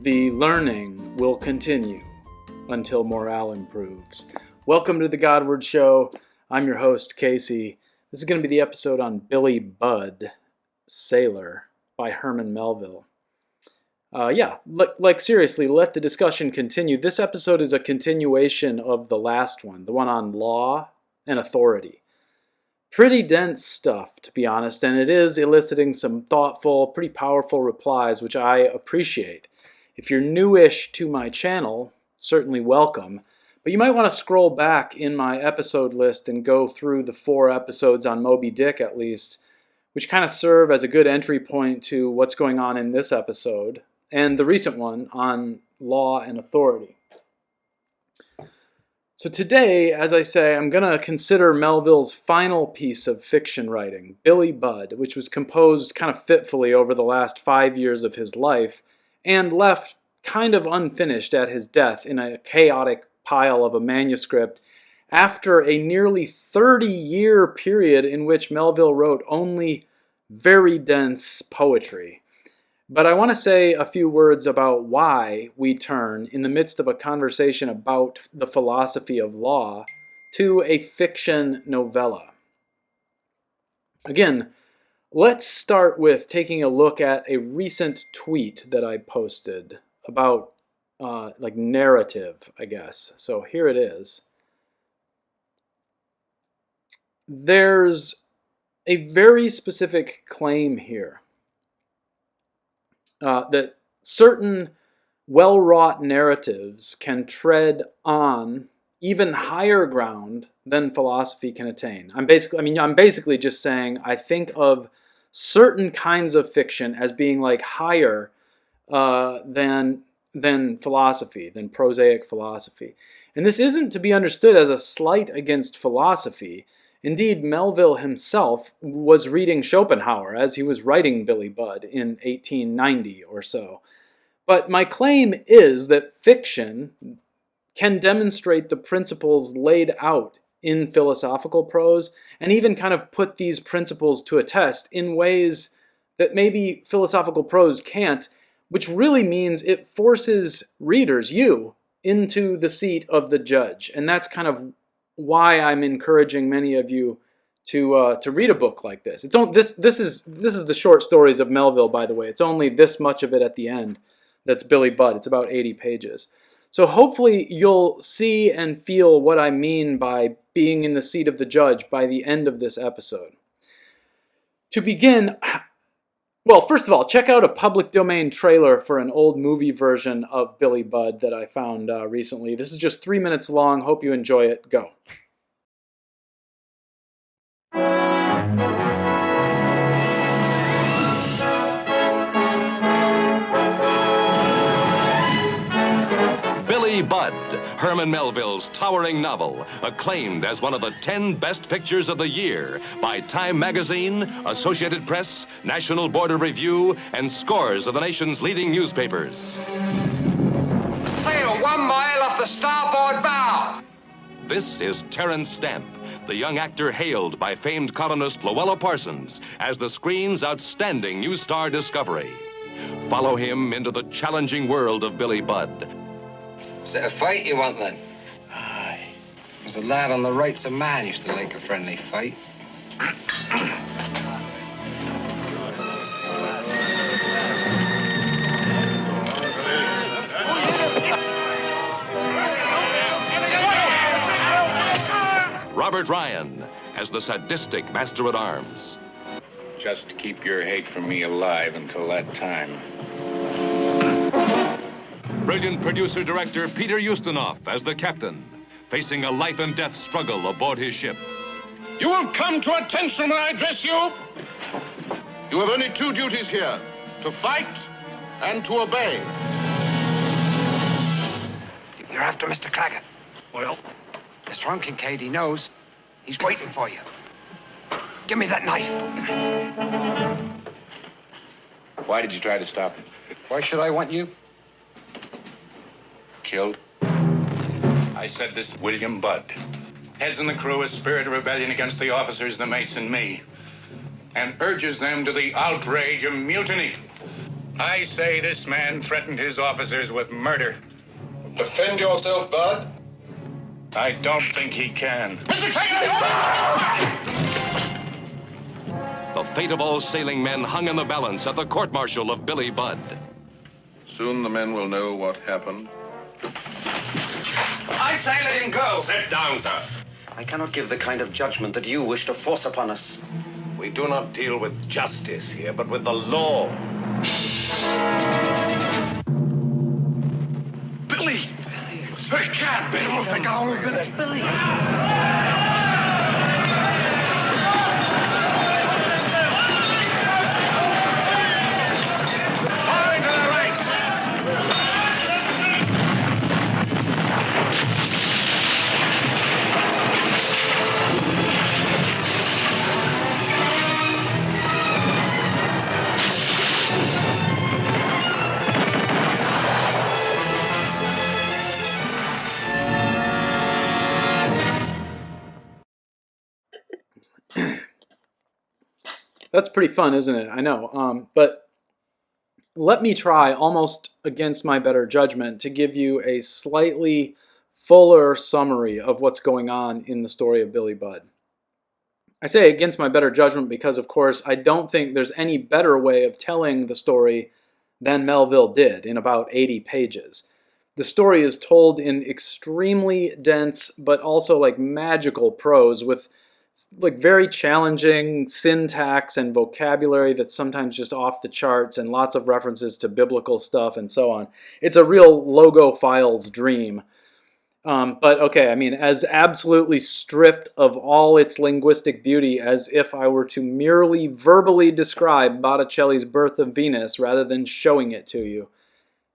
the learning will continue until morale improves. Welcome to the Godward Show. I'm your host, Casey. This is going to be the episode on Billy Budd, Sailor by Herman Melville. Seriously, let the discussion continue. This episode is a continuation of the last one, the one on law and authority. Pretty dense stuff, to be honest, and it is eliciting some thoughtful, pretty powerful replies, which I appreciate. If you're newish to my channel, certainly welcome, but you might want to scroll back in my episode list and go through the 4 episodes on Moby Dick at least, which kind of serve as a good entry point to what's going on in this episode, and the recent one on law and authority. So today, as I say, I'm going to consider Melville's final piece of fiction writing, Billy Budd, which was composed kind of fitfully over the last 5 years of his life and left kind of unfinished at his death in a chaotic pile of a manuscript after a nearly 30-year period in which Melville wrote only very dense poetry. But I want to say a few words about why we turn, in the midst of a conversation about the philosophy of law, to a fiction novella. Again, let's start with taking a look at a recent tweet that I posted about narrative, I guess. So here it is. There's a very specific claim here. That certain well-wrought narratives can tread on even higher ground than philosophy can attain. I'm basically just saying I think of certain kinds of fiction as being like higher than philosophy, than prosaic philosophy. And this isn't to be understood as a slight against philosophy. Indeed, Melville himself was reading Schopenhauer as he was writing Billy Budd in 1890 or so. But my claim is that fiction can demonstrate the principles laid out in philosophical prose and even kind of put these principles to a test in ways that maybe philosophical prose can't, which really means it forces readers, you, into the seat of the judge. And that's kind of why I'm encouraging many of you to read a book like this. This is the short stories of Melville, by the way. It's only this much of it at the end that's Billy Budd. It's about 80 pages. So hopefully you'll see and feel what I mean by being in the seat of the judge by the end of this episode. To begin, well, first of all, check out a public domain trailer for an old movie version of Billy Budd that I found recently. This is just 3 minutes long. Hope you enjoy it. Go. Billy Budd, Herman Melville's towering novel, acclaimed as one of the 10 best pictures of the year by Time Magazine, Associated Press, National Board of Review, and scores of the nation's leading newspapers. Sail 1 mile off the starboard bow. This is Terence Stamp, the young actor hailed by famed columnist Llewellyn Parsons as the screen's outstanding new star discovery. Follow him into the challenging world of Billy Budd. Is it a fight you want, then? Aye. There's a lad on the right's a man used to like a friendly fight. Robert Ryan as the sadistic master-at-arms. Just keep your hate for me alive until that time. Brilliant producer-director Peter Ustinov as the captain, facing a life-and-death struggle aboard his ship. You will come to attention when I address you. You have only 2 duties here, to fight and to obey. You're after Mr. Claggert. Well? Mr. Ron Kincaid, he knows. He's waiting for you. Give me that knife. Why did you try to stop him? Why should I want you? Killed? I said this William Budd. Heads in the crew a spirit of rebellion against the officers, the mates, and me. And urges them to the outrage of mutiny. I say this man threatened his officers with murder. Defend yourself, Bud. I don't think he can. Mr. Claggert! The fate of all sailing men hung in the balance at the court-martial of Billy Budd. Soon the men will know what happened. I say let him go. Sit down, sir. I cannot give the kind of judgment that you wish to force upon us. We do not deal with justice here, but with the law. Billy! Hey, can't be able to take all of it. Billy! That's pretty fun, isn't it? I know. But let me try, almost against my better judgment, to give you a slightly fuller summary of what's going on in the story of Billy Budd. I say against my better judgment because, of course, I don't think there's any better way of telling the story than Melville did in about 80 pages. The story is told in extremely dense but also like magical prose with like very challenging syntax and vocabulary that's sometimes just off the charts and lots of references to biblical stuff and so on. It's a real logophile's dream. But okay, I mean, as absolutely stripped of all its linguistic beauty as if I were to merely verbally describe Botticelli's Birth of Venus rather than showing it to you.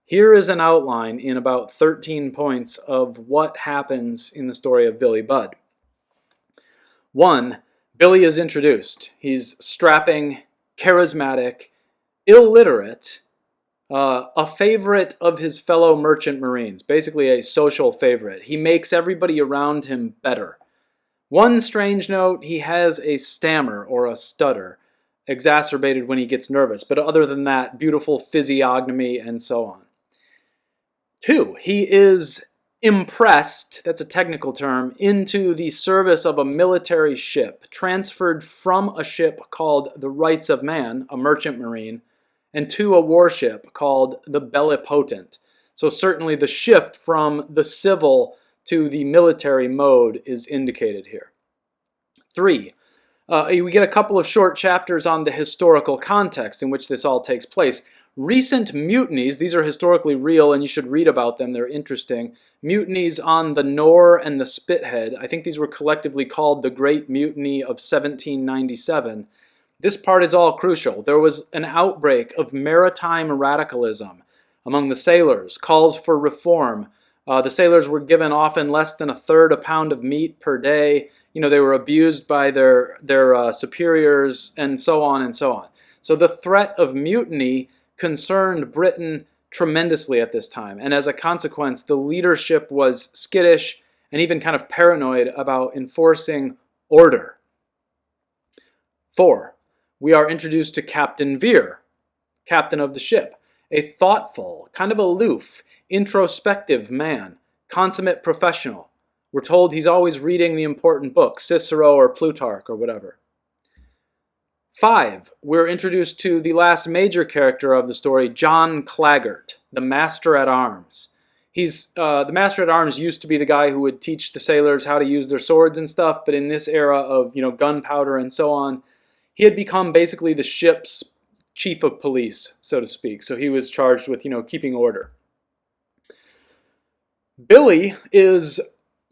Here is an outline in about 13 points of what happens in the story of Billy Budd. 1. Billy is introduced. He's strapping, charismatic, illiterate, a favorite of his fellow merchant marines, basically a social favorite. He makes everybody around him better. One strange note, he has a stammer or a stutter, exacerbated when he gets nervous, but other than that, beautiful physiognomy and so on. 2. He is impressed, that's a technical term, into the service of a military ship, transferred from a ship called the Rights of Man, a merchant marine, and to a warship called the Bellipotent. So certainly the shift from the civil to the military mode is indicated here. 3. We get a couple of short chapters on the historical context in which this all takes place. Recent mutinies, these are historically real and you should read about them, they're interesting. Mutinies on the Nore and the Spithead, I think these were collectively called the Great Mutiny of 1797. This part is all crucial. There was an outbreak of maritime radicalism among the sailors, calls for reform. The sailors were given often less than a third a pound of meat per day. You know, they were abused by their superiors and so on and so on. So the threat of mutiny concerned Britain tremendously at this time, and as a consequence, the leadership was skittish and even kind of paranoid about enforcing order. 4. We are introduced to Captain Vere, captain of the ship, a thoughtful, kind of aloof, introspective man, consummate professional. We're told he's always reading the important books, Cicero or Plutarch or whatever. 5. We're introduced to the last major character of the story, John Claggert, the Master-at-Arms. The Master-at-Arms used to be the guy who would teach the sailors how to use their swords and stuff, but in this era of, gunpowder and so on, he had become basically the ship's chief of police, so to speak. So he was charged with, keeping order. Billy is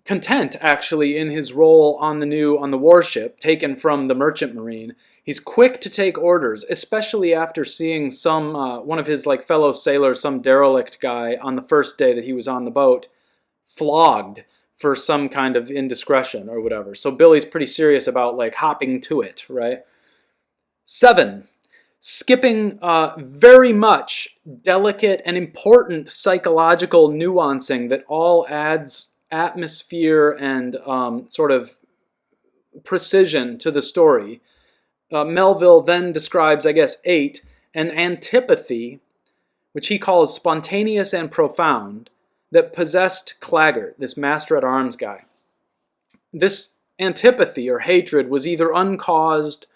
content, actually, in his role on the warship, taken from the merchant marine. He's quick to take orders, especially after seeing one of his fellow sailors, some derelict guy, on the first day that he was on the boat, flogged for some kind of indiscretion or whatever. So Billy's pretty serious about hopping to it, right? 7. Skipping very much delicate and important psychological nuancing that all adds atmosphere and sort of precision to the story. Melville then describes, 8, an antipathy which he calls spontaneous and profound, that possessed Claggert, this master-at-arms guy. This antipathy or hatred was either uncaused,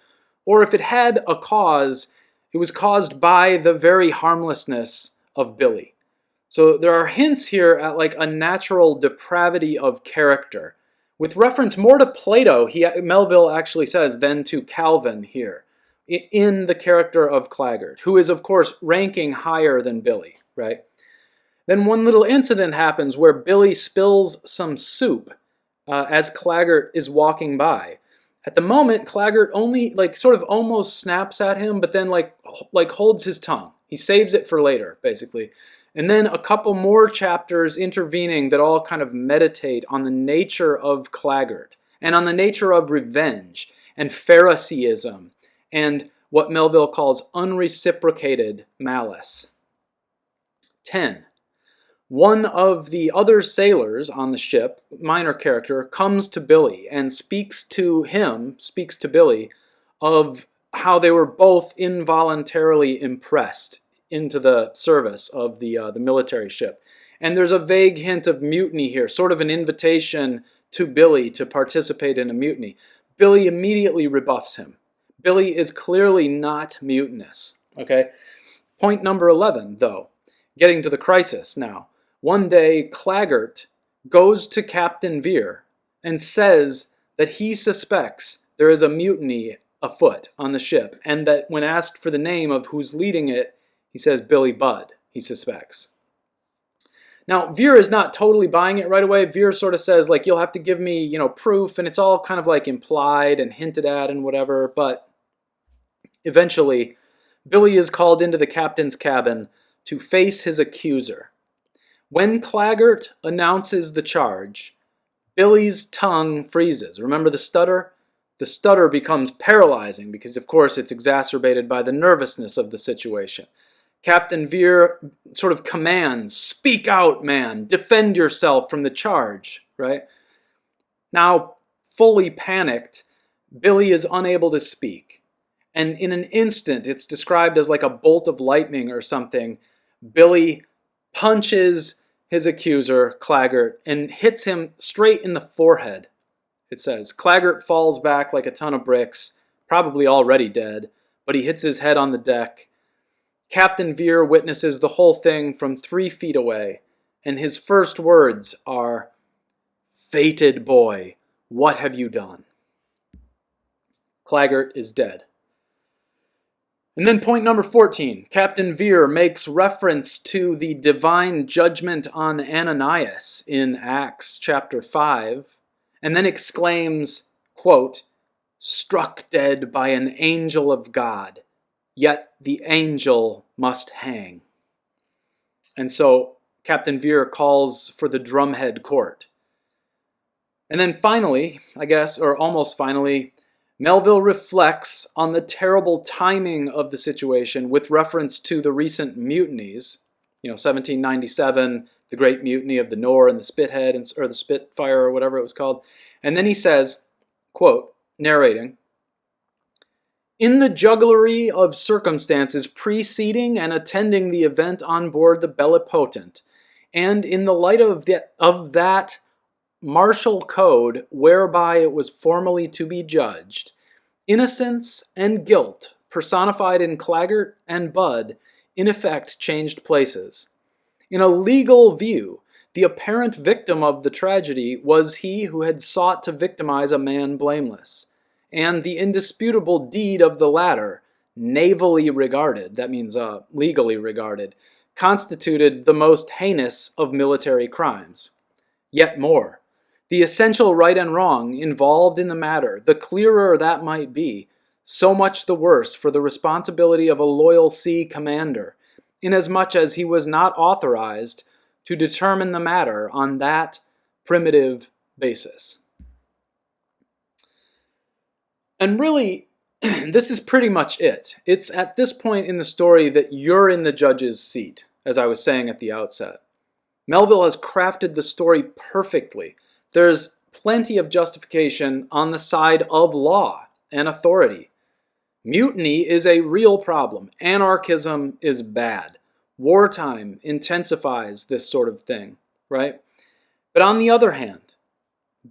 or if it had a cause, it was caused by the very harmlessness of Billy. So there are hints here at like a natural depravity of character, with reference more to Plato, Melville actually says, than to Calvin here, in the character of Claggert, who is, of course, ranking higher than Billy, right? Then one little incident happens where Billy spills some soup as Claggert is walking by. At the moment, Claggert only, sort of almost snaps at him, but then, holds his tongue. He saves it for later, basically. And then a couple more chapters intervening that all kind of meditate on the nature of Claggert and on the nature of revenge and Phariseeism and what Melville calls unreciprocated malice. 10. One of the other sailors on the ship, minor character, comes to Billy and speaks to Billy, of how they were both involuntarily impressed into the service of the military ship. And there's a vague hint of mutiny here, sort of an invitation to Billy to participate in a mutiny. Billy immediately rebuffs him. Billy is clearly not mutinous. Okay? Point number 11, though, getting to the crisis now. One day, Claggert goes to Captain Vere and says that he suspects there is a mutiny afoot on the ship, and that when asked for the name of who's leading it, he says Billy Budd, he suspects. Now, Vere is not totally buying it right away. Vere sort of says, you'll have to give me, proof, and it's all kind of implied and hinted at and whatever, but eventually, Billy is called into the captain's cabin to face his accuser. When Claggert announces the charge, Billy's tongue freezes. Remember the stutter? The stutter becomes paralyzing because, of course, it's exacerbated by the nervousness of the situation. Captain Vere sort of commands, "Speak out, man! Defend yourself from the charge," right? Now, fully panicked, Billy is unable to speak. And in an instant, it's described as like a bolt of lightning or something. Billy punches his accuser, Claggert, and hits him straight in the forehead, it says. Claggert falls back like a ton of bricks, probably already dead, but he hits his head on the deck. Captain Vere witnesses the whole thing from 3 feet away, and his first words are, "Fated boy, what have you done?" Claggert is dead. And then point number 14, Captain Vere makes reference to the divine judgment on Ananias in Acts chapter 5, and then exclaims, quote, "Struck dead by an angel of God, yet the angel must hang." And so Captain Vere calls for the drumhead court. And then finally, I guess, or almost finally, Melville reflects on the terrible timing of the situation with reference to the recent mutinies, 1797, the Great Mutiny of the Nore and the Spithead, or the Spitfire, or whatever it was called. And then he says, quote, narrating, "In the jugglery of circumstances preceding and attending the event on board the Bellipotent, and in the light of that martial code whereby it was formally to be judged, innocence and guilt personified in Claggert and Budd in effect changed places. In a legal view, the apparent victim of the tragedy was he who had sought to victimize a man blameless, and the indisputable deed of the latter, navally regarded, that means legally regarded, constituted the most heinous of military crimes. Yet more, the essential right and wrong involved in the matter, the clearer that might be, so much the worse for the responsibility of a loyal sea commander, inasmuch as he was not authorized to determine the matter on that primitive basis." And really, this is pretty much it. It's at this point in the story that you're in the judge's seat, as I was saying at the outset. Melville has crafted the story perfectly. There's plenty of justification on the side of law and authority. Mutiny is a real problem. Anarchism is bad. Wartime intensifies this sort of thing, right? But on the other hand,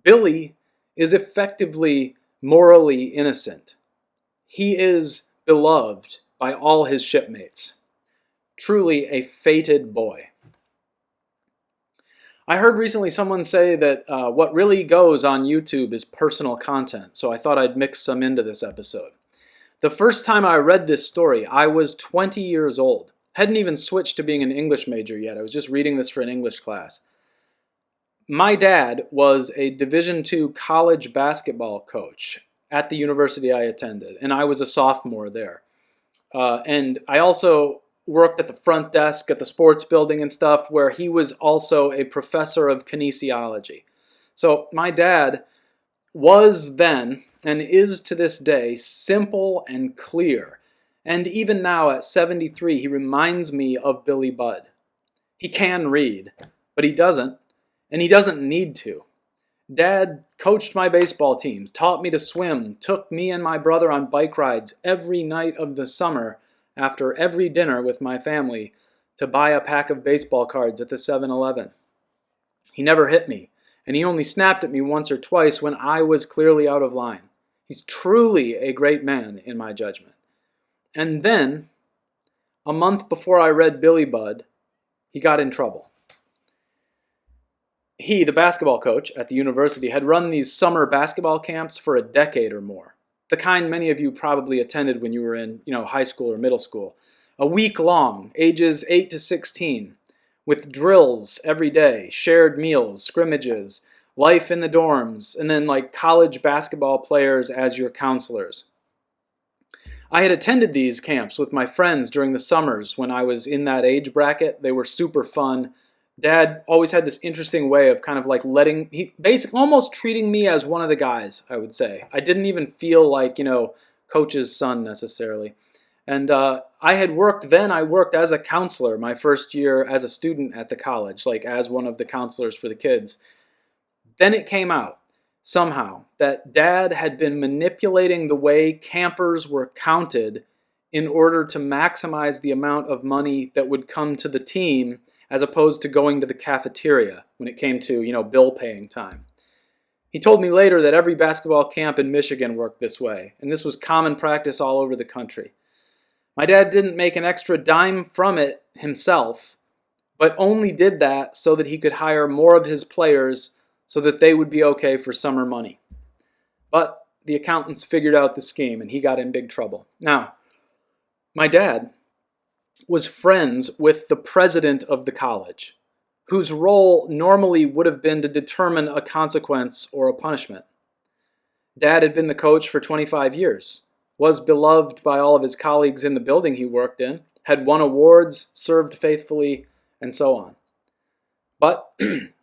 Billy is effectively morally innocent. He is beloved by all his shipmates. Truly a fated boy. I heard recently someone say that what really goes on YouTube is personal content, so I thought I'd mix some into this episode. The first time I read this story, I was 20 years old. Hadn't even switched to being an English major yet. I was just reading this for an English class. My dad was a Division II college basketball coach at the university I attended, and I was a sophomore there. And I also worked at the front desk at the sports building and stuff, where he was also a professor of kinesiology. So my dad was then, and is to this day, simple and clear. And even now at 73, he reminds me of Billy Budd. He can read, but he doesn't, and he doesn't need to. Dad coached my baseball teams, taught me to swim, took me and my brother on bike rides every night of the summer after every dinner with my family to buy a pack of baseball cards at the 7-Eleven. He never hit me, and he only snapped at me once or twice when I was clearly out of line. He's truly a great man, in my judgment. And then, a month before I read Billy Budd, he got in trouble. He, the basketball coach at the university, had run these summer basketball camps for a decade or more. The kind many of you probably attended when you were in, high school or middle school. A week long, ages 8 to 16, with drills every day, shared meals, scrimmages, life in the dorms, and then like college basketball players as your counselors. I had attended these camps with my friends during the summers when I was in that age bracket. They were super fun. Dad always had this interesting way of kind of like basically almost treating me as one of the guys, I would say. I didn't even feel like, coach's son necessarily. And I worked as a counselor my first year as a student at the college, like as one of the counselors for the kids. Then it came out somehow that Dad had been manipulating the way campers were counted in order to maximize the amount of money that would come to the team as opposed to going to the cafeteria when it came to, bill paying time. He told me later that every basketball camp in Michigan worked this way, and this was common practice all over the country. My dad didn't make an extra dime from it himself, but only did that so that he could hire more of his players so that they would be okay for summer money. But the accountants figured out the scheme, and he got in big trouble. Now, my dad was friends with the president of the college, whose role normally would have been to determine a consequence or a punishment. Dad had been the coach for 25 years, was beloved by all of his colleagues in the building he worked in, had won awards, served faithfully, and so on. But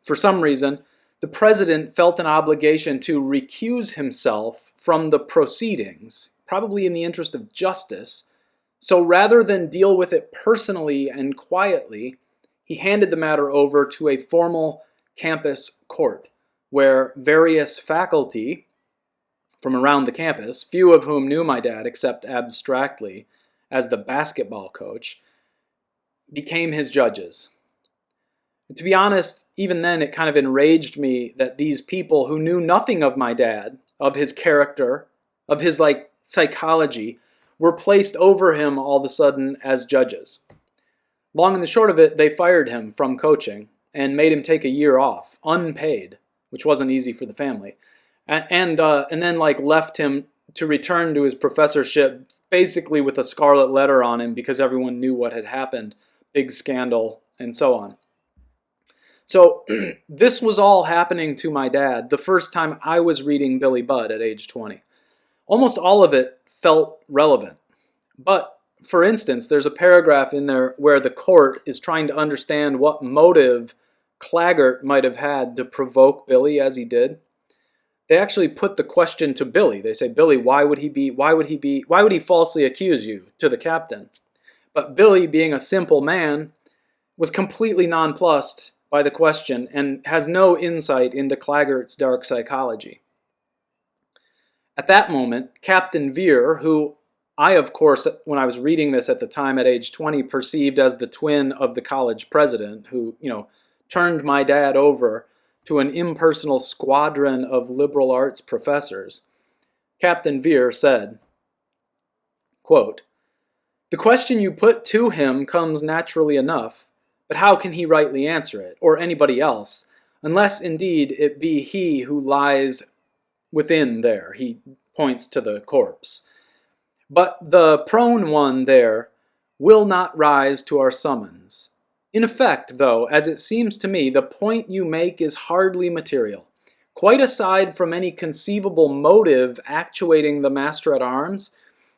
for some reason, the president felt an obligation to recuse himself from the proceedings, probably in the interest of justice. So rather than deal with it personally and quietly, he handed the matter over to a formal campus court, where various faculty from around the campus, few of whom knew my dad except abstractly as the basketball coach, became his judges. To be honest, even then it kind of enraged me that these people who knew nothing of my dad, of his character, of his psychology, were placed over him all of a sudden as judges. Long and the short of it, they fired him from coaching and made him take a year off, unpaid, which wasn't easy for the family, and then left him to return to his professorship basically with a scarlet letter on him because everyone knew what had happened, big scandal, and so on. So this was all happening to my dad the first time I was reading Billy Budd at age 20. Almost all of it felt relevant. But, for instance, there's a paragraph in there where the court is trying to understand what motive Claggert might have had to provoke Billy as he did. They actually put the question to Billy. They say, Billy, why would he falsely accuse you to the captain? But Billy, being a simple man, was completely nonplussed by the question and has no insight into Claggert's dark psychology. At that moment, Captain Veer, who I, of course, when I was reading this at the time at age 20, perceived as the twin of the college president who, turned my dad over to an impersonal squadron of liberal arts professors. Captain Veer said, quote, "The question you put to him comes naturally enough, but how can he rightly answer it, or anybody else, unless indeed it be he who lies within there?" He points to the corpse. "But the prone one there will not rise to our summons. In effect, though, as it seems to me, the point you make is hardly material. Quite aside from any conceivable motive actuating the master-at-arms,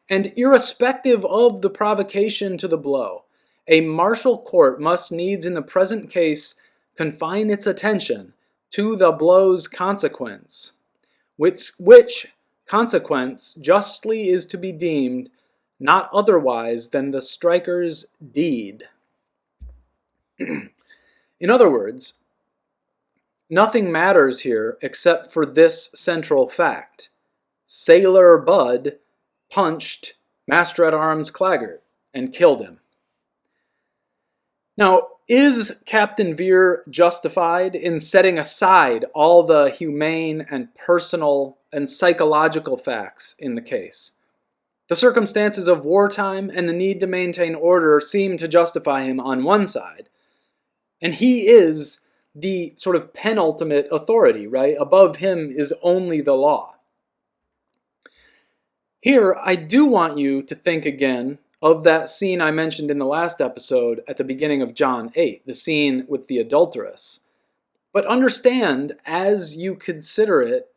and irrespective of the provocation to the blow, a martial court must needs in the present case confine its attention to the blow's consequence, which consequence justly is to be deemed not otherwise than the striker's deed." In other words, nothing matters here except for this central fact. Sailor Bud punched Master-at-Arms Claggert and killed him. Now, is Captain Veer justified in setting aside all the humane and personal and psychological facts in the case? The circumstances of wartime and the need to maintain order seem to justify him on one side, and he is the sort of penultimate authority, right? Above him is only the law. Here, I do want you to think again of that scene I mentioned in the last episode at the beginning of John 8, the scene with the adulteress. But understand, as you consider it,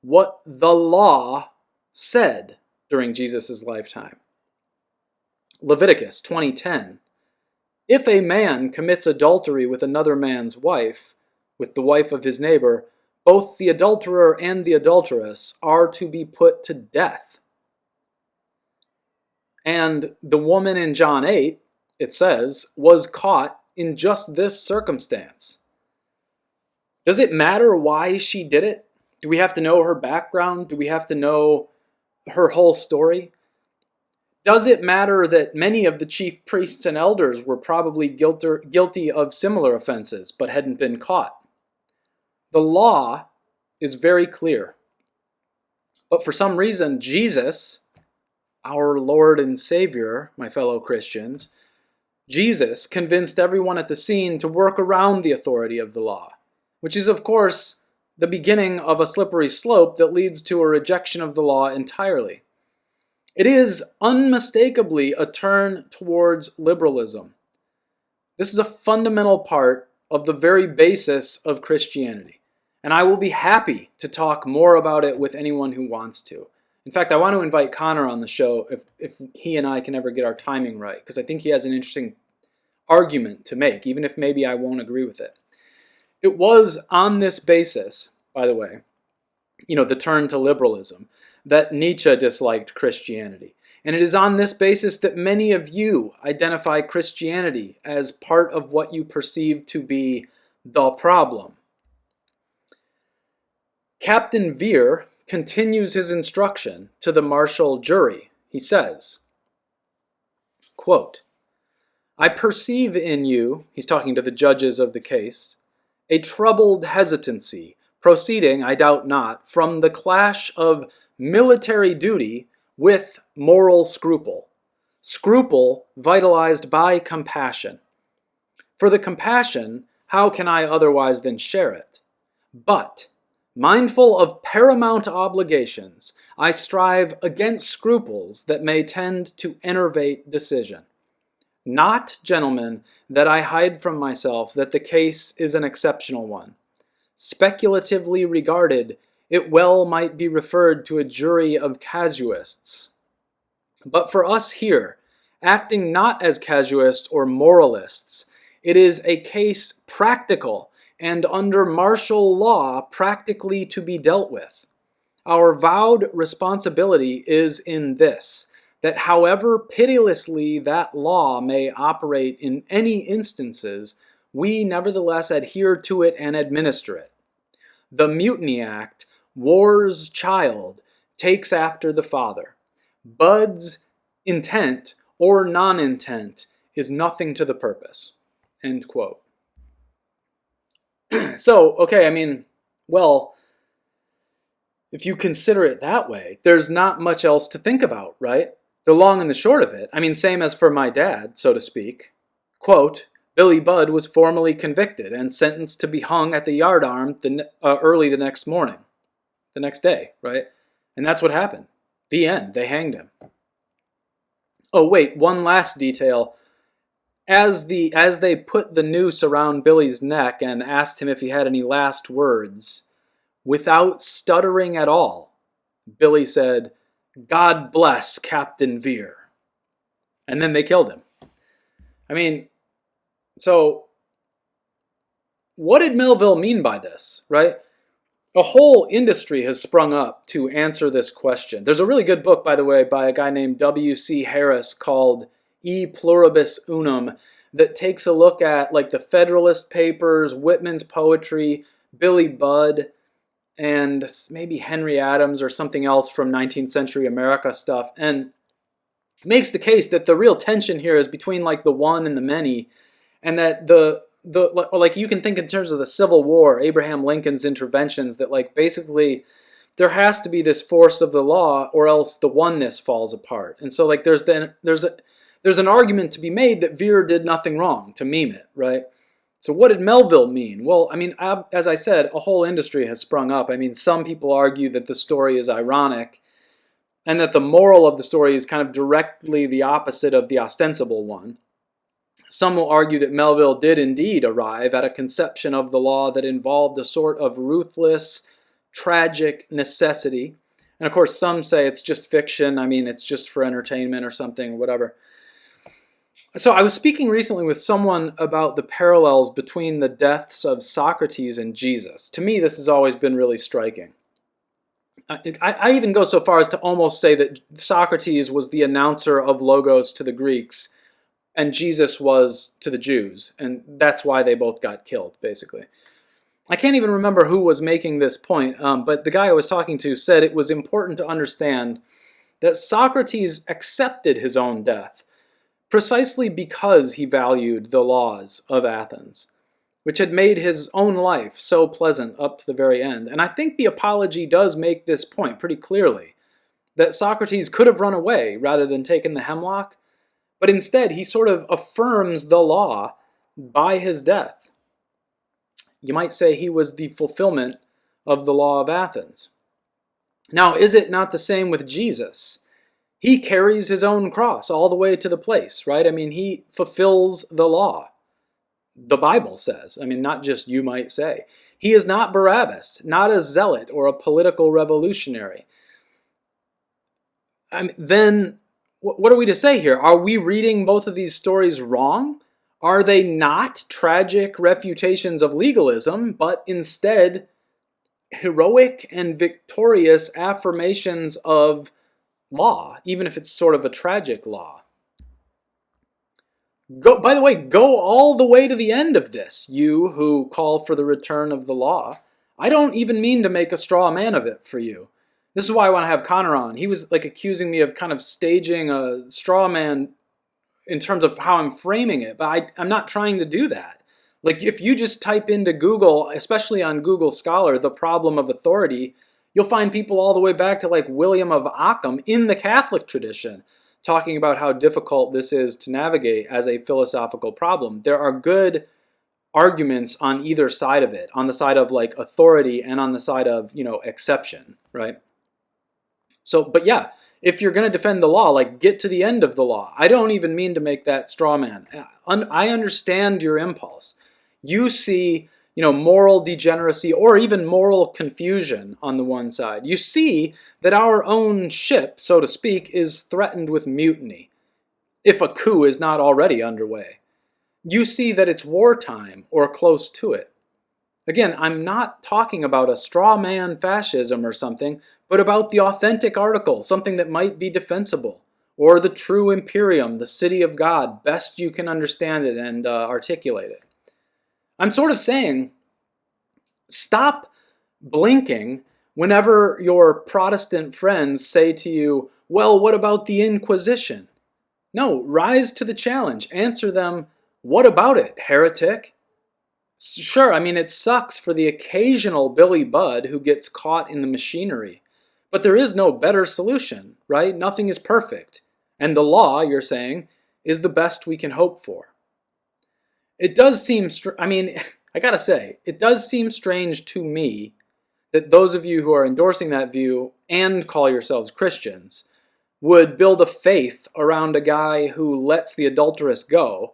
what the law said during Jesus' lifetime. Leviticus 20:10. "If a man commits adultery with another man's wife, with the wife of his neighbor, both the adulterer and the adulteress are to be put to death." And the woman in John 8, it says, was caught in just this circumstance. Does it matter why she did it? Do we have to know her background? Do we have to know her whole story? Does it matter that many of the chief priests and elders were probably guilty of similar offenses but hadn't been caught? The law is very clear. But for some reason, Jesus, our Lord and Savior, my fellow Christians, Jesus convinced everyone at the scene to work around the authority of the law, which is, of course, the beginning of a slippery slope that leads to a rejection of the law entirely. It is unmistakably a turn towards liberalism. This is a fundamental part of the very basis of Christianity, and I will be happy to talk more about it with anyone who wants to. In fact, I want to invite Connor on the show if he and I can ever get our timing right, because I think he has an interesting argument to make, even if maybe I won't agree with it. It was on this basis, by the way, the turn to liberalism, that Nietzsche disliked Christianity. And it is on this basis that many of you identify Christianity as part of what you perceive to be the problem. Captain Veer continues his instruction to the martial jury. He says, quote, "I perceive in you," he's talking to the judges of the case, "a troubled hesitancy, proceeding, I doubt not, from the clash of military duty with moral scruple. Scruple vitalized by compassion. For the compassion, how can I otherwise than share it? But, mindful of paramount obligations, I strive against scruples that may tend to enervate decision. Not, gentlemen, that I hide from myself that the case is an exceptional one. Speculatively regarded, it well might be referred to a jury of casuists. But for us here, acting not as casuists or moralists, it is a case practical and under martial law practically to be dealt with. Our vowed responsibility is in this, that however pitilessly that law may operate in any instances, we nevertheless adhere to it and administer it. The Mutiny Act, war's child, takes after the father. Bud's intent or non-intent is nothing to the purpose. End quote. So, okay, I mean, well, if you consider it that way, there's not much else to think about, right? The long and the short of it, I mean, same as for my dad, so to speak. Quote, Billy Budd was formally convicted and sentenced to be hung at the yardarm early the next day, right? And that's what happened. The end. They hanged him. Oh, wait, one last detail. As they put the noose around Billy's neck and asked him if he had any last words, without stuttering at all, Billy said, "God bless Captain Vere." And then they killed him. I mean, so what did Melville mean by this, right? A whole industry has sprung up to answer this question. There's a really good book, by the way, by a guy named W.C. Harris called E Pluribus Unum that takes a look at like the Federalist Papers, Whitman's poetry, Billy Budd, and maybe Henry Adams or something else from 19th century America stuff, and makes the case that the real tension here is between like the one and the many, and that the like you can think in terms of the Civil War, Abraham Lincoln's interventions, that like basically there has to be this force of the law or else the oneness falls apart. And so like there's an argument to be made that Vere did nothing wrong to meme it, right? So what did Melville mean? Well, I mean, as I said, a whole industry has sprung up. I mean, some people argue that the story is ironic and that the moral of the story is kind of directly the opposite of the ostensible one. Some will argue that Melville did indeed arrive at a conception of the law that involved a sort of ruthless, tragic necessity. And of course, some say it's just fiction. I mean, it's just for entertainment or something, whatever. So I was speaking recently with someone about the parallels between the deaths of Socrates and Jesus. To me, this has always been really striking. I even go so far as to almost say that Socrates was the announcer of Logos to the Greeks, and Jesus was to the Jews, and that's why they both got killed, basically. I can't even remember who was making this point, but the guy I was talking to said it was important to understand that Socrates accepted his own death precisely because he valued the laws of Athens, which had made his own life so pleasant up to the very end. And I think the Apology does make this point pretty clearly, that Socrates could have run away rather than taken the hemlock, but instead he sort of affirms the law by his death. You might say he was the fulfillment of the law of Athens. Now, is it not the same with Jesus? He carries his own cross all the way to the place, right? I mean, he fulfills the law. The Bible says, I mean, not just you might say. He is not Barabbas, not a zealot or a political revolutionary. I mean, then what are we to say here? Are we reading both of these stories wrong? Are they not tragic refutations of legalism, but instead heroic and victorious affirmations of law, even if it's sort of a tragic law? By the way, go all the way to the end of this, you who call for the return of the law. I don't even mean to make a straw man of it for you. This is why I want to have Connor on. He was like accusing me of kind of staging a straw man in terms of how I'm framing it, but I'm not trying to do that. Like if you just type into Google, especially on Google Scholar, the problem of authority, you'll find people all the way back to like William of Ockham in the Catholic tradition talking about how difficult this is to navigate as a philosophical problem. There are good arguments on either side of it, on the side of like authority and on the side of, exception, right? So, but yeah, if you're going to defend the law, like get to the end of the law. I don't even mean to make that straw man. I understand your impulse. You see, moral degeneracy or even moral confusion on the one side. You see that our own ship, so to speak, is threatened with mutiny, if a coup is not already underway. You see that it's wartime or close to it. Again, I'm not talking about a straw man fascism or something, but about the authentic article, something that might be defensible, or the true imperium, the city of God, best you can understand it and articulate it. I'm sort of saying, stop blinking whenever your Protestant friends say to you, well, what about the Inquisition? No, rise to the challenge. Answer them, what about it, heretic? Sure, I mean, it sucks for the occasional Billy Budd who gets caught in the machinery. But there is no better solution, right? Nothing is perfect. And the law, you're saying, is the best we can hope for. It does seem, I gotta say, it does seem strange to me that those of you who are endorsing that view and call yourselves Christians would build a faith around a guy who lets the adulteress go,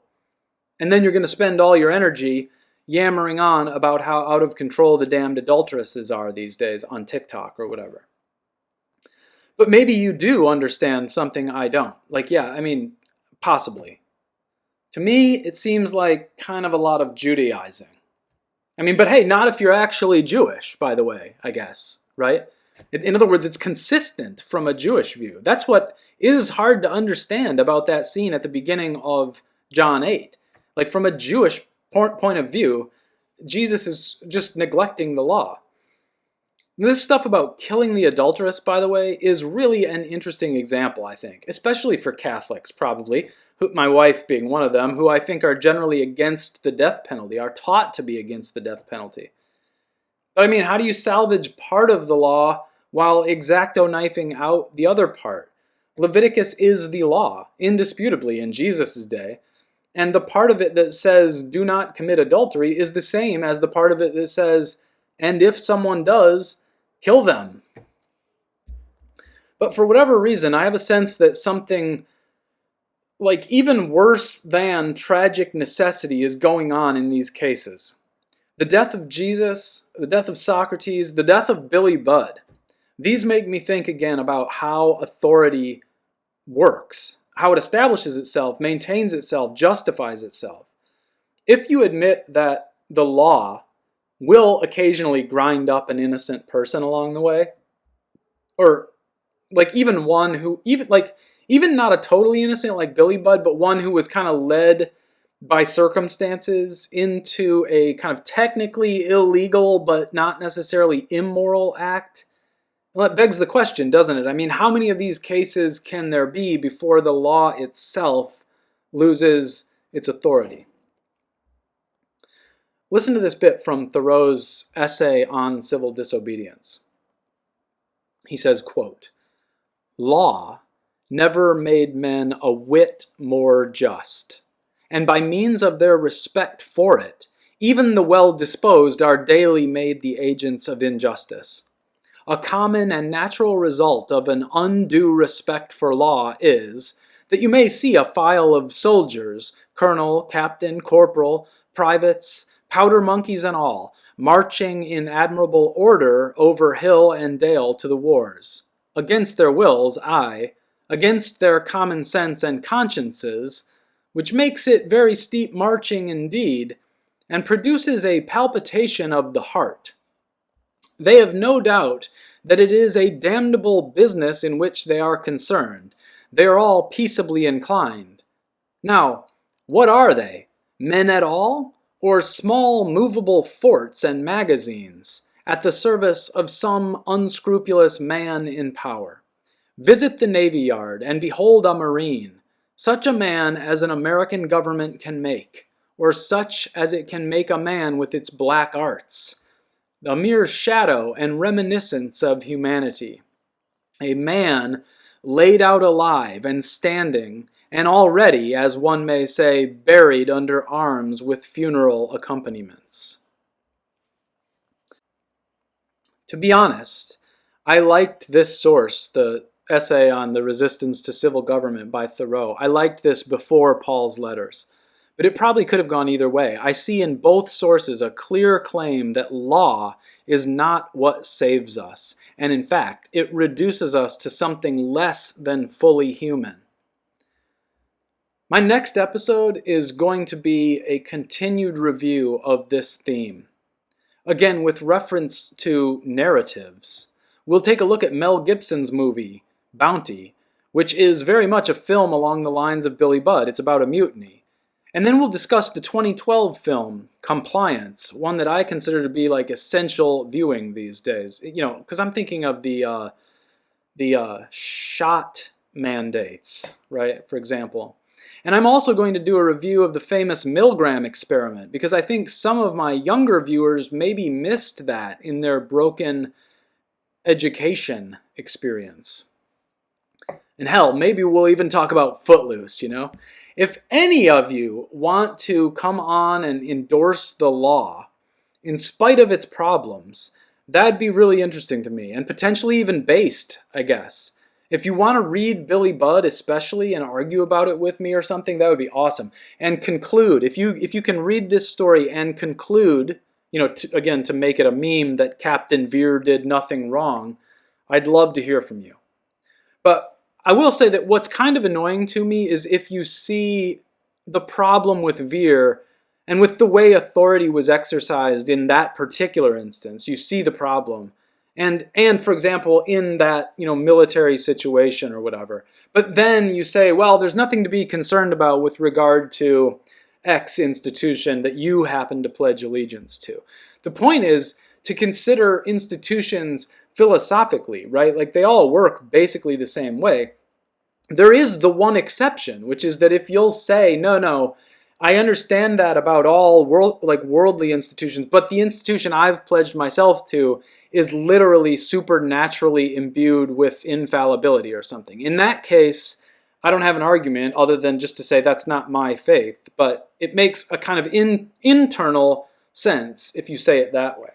and then you're going to spend all your energy yammering on about how out of control the damned adulteresses are these days on TikTok or whatever. But maybe you do understand something I don't. Like, yeah, I mean, possibly. To me, it seems like kind of a lot of Judaizing. I mean, but hey, not if you're actually Jewish, by the way, I guess, right? In other words, it's consistent from a Jewish view. That's what is hard to understand about that scene at the beginning of John 8. Like, from a Jewish point of view, Jesus is just neglecting the law. This stuff about killing the adulteress, by the way, is really an interesting example, I think, especially for Catholics, probably, my wife being one of them, who I think are generally against the death penalty, are taught to be against the death penalty. But I mean, how do you salvage part of the law while exacto knifing out the other part? Leviticus is the law, indisputably, in Jesus' day, and the part of it that says, do not commit adultery, is the same as the part of it that says, and if someone does, kill them. But for whatever reason, I have a sense that something like even worse than tragic necessity is going on in these cases. The death of Jesus, the death of Socrates, the death of Billy Budd. These make me think again about how authority works, how it establishes itself, maintains itself, justifies itself. If you admit that the law will occasionally grind up an innocent person along the way, or like even one who, even not a totally innocent like Billy Budd, but one who was kind of led by circumstances into a kind of technically illegal but not necessarily immoral act. Well, that begs the question, doesn't it? I mean, how many of these cases can there be before the law itself loses its authority? Listen to this bit from Thoreau's essay on civil disobedience. He says, quote, "Law never made men a whit more just, and by means of their respect for it, even the well-disposed are daily made the agents of injustice. A common and natural result of an undue respect for law is that you may see a file of soldiers, colonel, captain, corporal, privates, powder monkeys and all, marching in admirable order over hill and dale to the wars. Against their wills, aye, against their common sense and consciences, which makes it very steep marching indeed, and produces a palpitation of the heart. They have no doubt that it is a damnable business in which they are concerned. They are all peaceably inclined. Now, what are they? Men at all? Or small movable forts and magazines at the service of some unscrupulous man in power? Visit the Navy Yard and behold a Marine, such a man as an American government can make, or such as it can make a man with its black arts, a mere shadow and reminiscence of humanity. A man laid out alive and standing, and already, as one may say, buried under arms with funeral accompaniments." To be honest, I liked this source, the essay on the resistance to civil government by Thoreau. I liked this before Paul's letters. But it probably could have gone either way. I see in both sources a clear claim that law is not what saves us. And in fact, it reduces us to something less than fully human. My next episode is going to be a continued review of this theme. Again, with reference to narratives. We'll take a look at Mel Gibson's movie, Bounty, which is very much a film along the lines of Billy Budd. It's about a mutiny. And then we'll discuss the 2012 film, Compliance, one that I consider to be like essential viewing these days. You know, because I'm thinking of the shot mandates, right, for example. And I'm also going to do a review of the famous Milgram experiment, because I think some of my younger viewers maybe missed that in their broken education experience. And hell, maybe we'll even talk about Footloose, you know? If any of you want to come on and endorse the law, in spite of its problems, that'd be really interesting to me, and potentially even based, I guess. If you want to read Billy Budd especially and argue about it with me or something, that would be awesome. And conclude, if you can read this story and conclude, you know, again, to make it a meme that Captain Veer did nothing wrong, I'd love to hear from you. But I will say that what's kind of annoying to me is if you see the problem with Veer and with the way authority was exercised in that particular instance, you see the problem. And for example, in that, you know, military situation or whatever. But then you say, well, there's nothing to be concerned about with regard to X institution that you happen to pledge allegiance to. The point is to consider institutions philosophically, right? Like they all work basically the same way. There is the one exception, which is that if you'll say, no, I understand that about all worldly institutions, but the institution I've pledged myself to is literally supernaturally imbued with infallibility or something. In that case, I don't have an argument other than just to say that's not my faith, but it makes a kind of internal sense if you say it that way.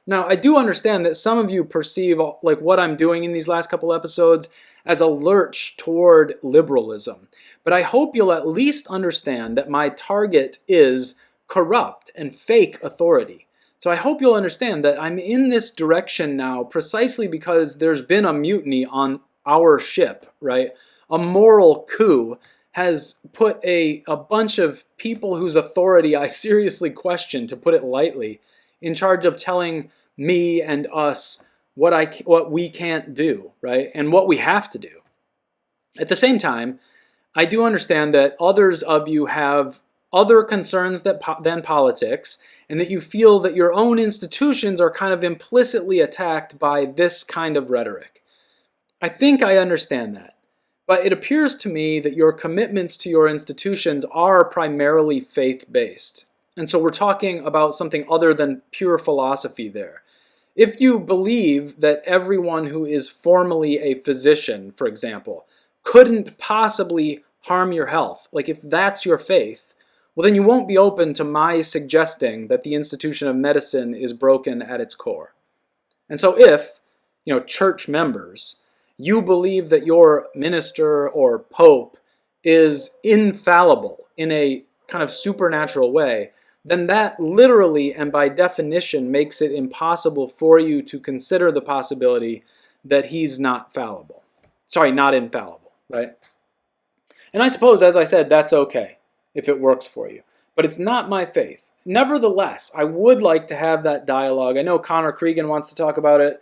Now, I do understand that some of you perceive like what I'm doing in these last couple episodes as a lurch toward liberalism, but I hope you'll at least understand that my target is corrupt and fake authority. So I hope you'll understand that I'm in this direction now precisely because there's been a mutiny on our ship, right? A moral coup has put a bunch of people whose authority I seriously question, to put it lightly, in charge of telling me and us what we can't do, right? And what we have to do. At the same time, I do understand that others of you have other concerns than politics, and that you feel that your own institutions are kind of implicitly attacked by this kind of rhetoric. I think I understand that, but it appears to me that your commitments to your institutions are primarily faith-based. And so we're talking about something other than pure philosophy there. If you believe that everyone who is formally a physician, for example, couldn't possibly harm your health, like if that's your faith, well, then you won't be open to my suggesting that the institution of medicine is broken at its core. And so if, you know, church members, you believe that your minister or pope is infallible in a kind of supernatural way, then that literally and by definition makes it impossible for you to consider the possibility that he's not fallible. Sorry, not infallible, right? And I suppose, as I said, that's okay if it works for you. But it's not my faith. Nevertheless, I would like to have that dialogue. I know Connor Cregan wants to talk about it.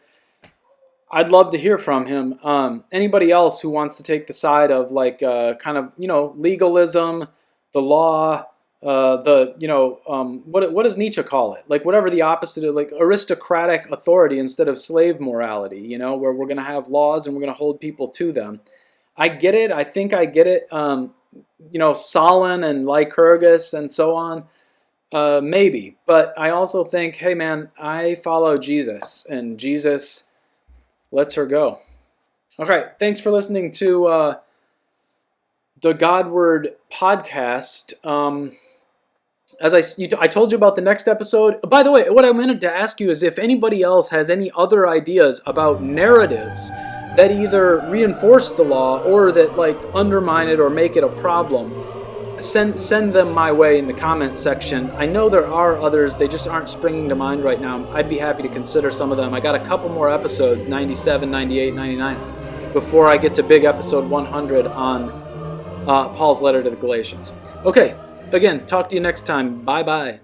I'd love to hear from him. Anybody else who wants to take the side of like kind of, you know, legalism, the law, what does Nietzsche call it? Like whatever the opposite of like aristocratic authority instead of slave morality, you know, where we're going to have laws and we're going to hold people to them. I get it. I think I get it. You know, Solon and Lycurgus and so on, maybe. But I also think, hey man, I follow Jesus, and Jesus lets her go. Okay, thanks for listening to the Godward podcast. As I told you about the next episode. By the way, what I wanted to ask you is if anybody else has any other ideas about narratives that either reinforce the law or that like undermine it or make it a problem, send them my way in the comments section. I know there are others, they just aren't springing to mind right now. I'd be happy to consider some of them. I got a couple more episodes, 97, 98, 99, before I get to big episode 100 on Paul's letter to the Galatians. Okay, again, talk to you next time. Bye-bye.